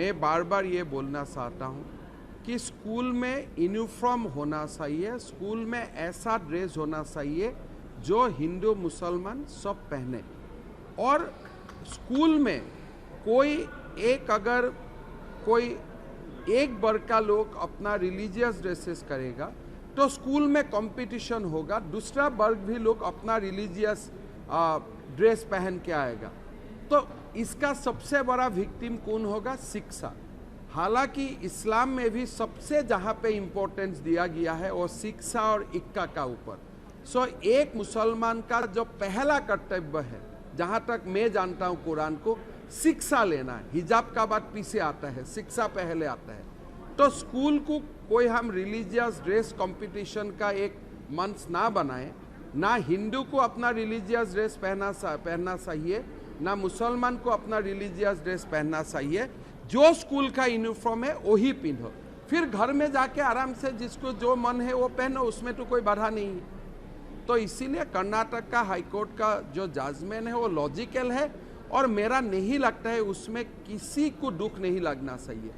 मैं बार बार ये बोलना चाहता हूँ कि स्कूल में यूनिफॉर्म होना चाहिए, स्कूल में ऐसा ड्रेस होना चाहिए जो हिंदू मुसलमान सब पहने। और स्कूल में अगर कोई एक वर्ग का लोग अपना रिलीजियस ड्रेसेस करेगा तो स्कूल में कंपटीशन होगा, दूसरा वर्ग भी लोग अपना रिलीजियस ड्रेस पहन के आएगा। तो इसका सबसे बड़ा विक्टिम कौन होगा? शिक्षा। हालांकि इस्लाम में भी सबसे जहाँ पे इम्पोर्टेंस दिया गया है वो शिक्षा और इक्का का ऊपर। सो एक मुसलमान का जो पहला कर्तव्य है, जहाँ तक मैं जानता हूँ कुरान को, शिक्षा लेना। हिजाब का बात पीछे आता है, शिक्षा पहले आता है। तो स्कूल को कोई हम रिलीजियस ड्रेस कंपटीशन का एक मंच ना बनाए, ना हिंदू को अपना रिलीजियस ड्रेस पहनना चाहिए, ना मुसलमान को अपना रिलीजियस ड्रेस पहनना चाहिए। जो स्कूल का यूनिफॉर्म है वही पहनो, फिर घर में जाके आराम से जिसको जो मन है वो पहनो, उसमें तो कोई बाधा नहीं है। तो इसीलिए कर्नाटक का हाईकोर्ट का जो जजमेंट है वो लॉजिकल है और मेरा नहीं लगता है उसमें किसी को दुख नहीं लगना चाहिए।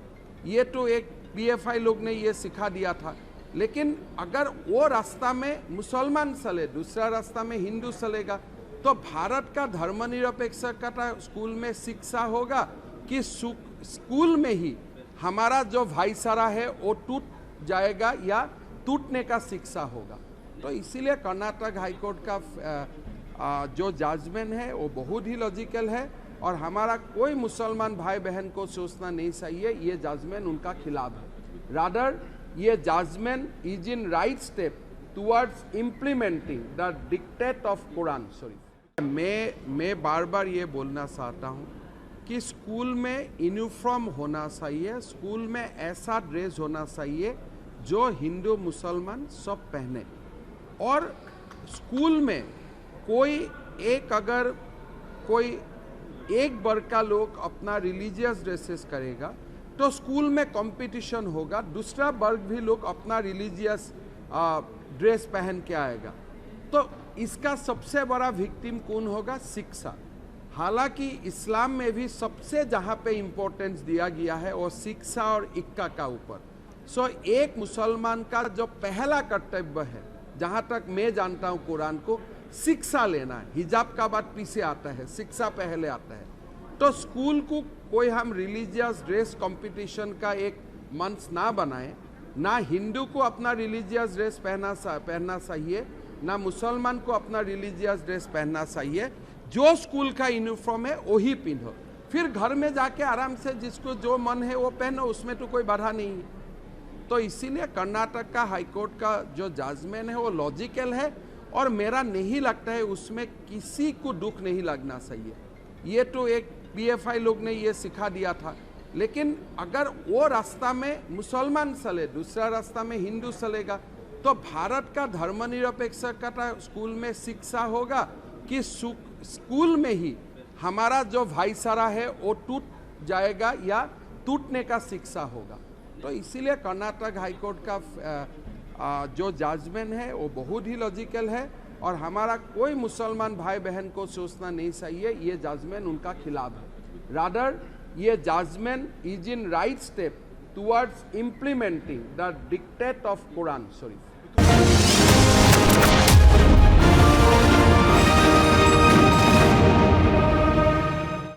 ये तो एक पीएफआई लोग ने ये सिखा दिया था, लेकिन अगर वो रास्ता में मुसलमान चले, दूसरा रास्ता में हिंदू चलेगा, तो भारत का धर्मनिरपेक्षता स्कूल में शिक्षा होगा कि स्कूल में ही हमारा जो भाईचारा है वो टूट जाएगा या टूटने का शिक्षा होगा। तो इसीलिए कर्नाटक हाईकोर्ट का जो जजमेंट है वो बहुत ही लॉजिकल है और हमारा कोई मुसलमान भाई बहन को सोचना नहीं चाहिए ये जजमेंट उनका खिलाफ है। रादर ये judgement is in right step towards implementing the dictate of Quran Sharif. मैं बार बार ये बोलना चाहता हूँ कि स्कूल में यूनिफॉर्म होना चाहिए, स्कूल में ऐसा ड्रेस होना चाहिए जो हिंदू मुसलमान सब पहने। और स्कूल में अगर कोई एक वर्ग का लोग अपना रिलीजियस ड्रेसेस करेगा तो स्कूल में कंपटीशन होगा, दूसरा वर्ग भी लोग अपना रिलीजियस ड्रेस पहन के आएगा। तो इसका सबसे बड़ा विक्टिम कौन होगा? शिक्षा। हालांकि इस्लाम में भी सबसे जहाँ पे इम्पोर्टेंस दिया गया है वो शिक्षा और इक्का का ऊपर। सो एक मुसलमान का जो पहला कर्तव्य है, जहाँ तक मैं जानता हूँ कुरान को, शिक्षा लेना। हिजाब का बात पीछे आता है, शिक्षा पहले आता है। तो स्कूल को कोई हम रिलीजियस ड्रेस कंपटीशन का एक मंच ना बनाए, ना हिंदू को अपना रिलीजियस ड्रेस पहनना चाहिए, ना मुसलमान को अपना रिलीजियस ड्रेस पहनना चाहिए। जो स्कूल का यूनिफॉर्म है वही पहनो, फिर घर में जाके आराम से जिसको जो मन है वो पहनो, उसमें तो कोई बाधा नहीं है। तो इसीलिए कर्नाटक का हाईकोर्ट का जो जजमेंट है वो लॉजिकल है और मेरा नहीं लगता है उसमें किसी को दुख नहीं लगना चाहिए। ये तो एक पीएफआई लोग ने ये सिखा दिया था, लेकिन अगर वो रास्ता में मुसलमान चले, दूसरा रास्ता में हिंदू चलेगा, तो भारत का धर्मनिरपेक्षता स्कूल में शिक्षा होगा कि स्कूल में ही हमारा जो भाईचारा है वो टूट जाएगा या टूटने का शिक्षा होगा। तो इसीलिए कर्नाटक हाईकोर्ट का जो जजमेंट है वो बहुत ही लॉजिकल है और हमारा कोई मुसलमान भाई बहन को सोचना नहीं चाहिए ये जजमेंट उनका खिलाफ है। रादर ये judgement is in right step towards implementing the dictate of Quran Sharif.